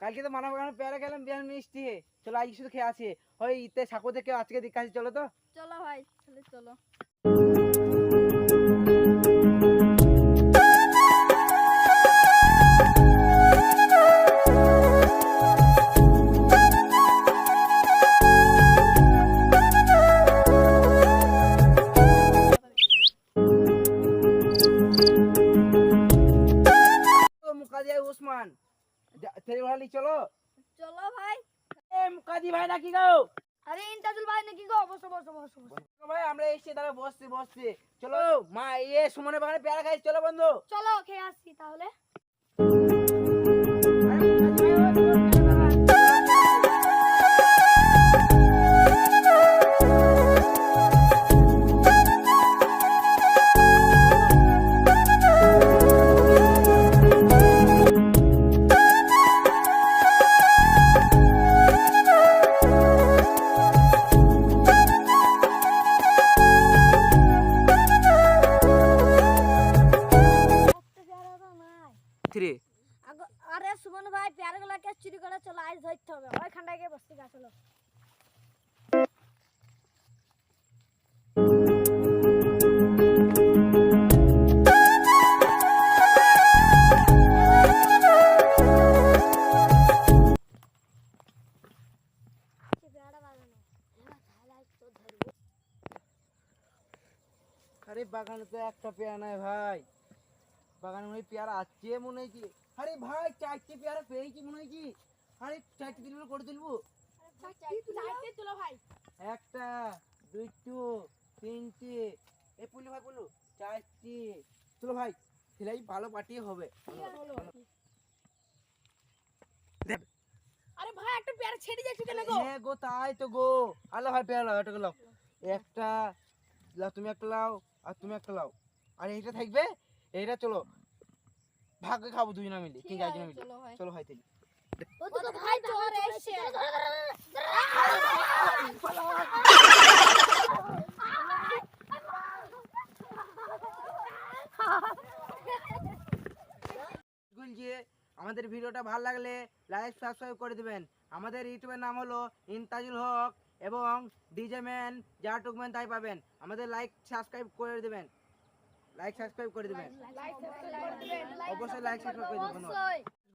কালকে তো মানা বাগানে পেয়ারা খেলাম বিয়ার মিষ্টি, চলো আজ শুধু খেয়ে আসি। ওই ইতে সাকো থেকে আজকে দিকে আসি, চলো তো। চলো ভাই তাহলে চলো। মুকাদি উসমান তেরি চলো। চলো ভাই। মুকাদি ভাই নাকি গো? আরে ইন্তাজুল ভাই নাকি গো? বসো বসো বসো বসো। ভাই আমরা এসে তারা বসছি চলো। মা ইয়ে সুমনের বাগানে পেয়ারা খাই, চলো বন্ধু। চলো খেয়ে আসি তাহলে। আরে সুমন ভাই পেয়ারাগুলোকে চুরি করে চলো, আজ ধরতে হবে। ওইখানটায় গিয়ে বসতে গা, চলো। আরে বাগানে তো একটা পেয়ারা নাই ভাই, বাগানে মনে হয় পেয়ারা আছে মনে হয় কি। আরে ভাই 4টি পেয়ারা পেয়েছি মনে হয় কি। আরে 4টি দিলে করে তুলবো। চলো ভাই। একটা, দুইটো, তিনটে, এ পুলি ভাই বলু 4টি। চলো ভাই খেলাই ভালো পার্টি হবে। আরে ভাই একটা পেয়ারা ছেড়ে যাচ্ছে কেন গো? হ্যাঁ গো তাই তো গো। আলো ভাই পেয়ারা লাও, এটা লাও। একটা লাও, তুমি একটা লাও আর তুমি একটা লাও। আর এইটা থাকবে, এইটা চলো ভাগে খাবো দুজনে মিলে, ঠিক আছে মিলে। চলো ভাই তাহলে। ও তো ভাই চোর এসেছে। আমাদের ভিডিওটা ভালো লাগলে লাইক সাবস্ক্রাইব করে দিবেন। আমাদের ইউটিউবের নাম হলো ইনতাজুল হক এবং ডিজে ম্যান, যা টুকবেন তাই পাবেন। আমাদের লাইক সাবস্ক্রাইব করে দিবেন, অবশ্যই লাইক সাবস্ক্রাইব করে দিবেন। অবশ্যই।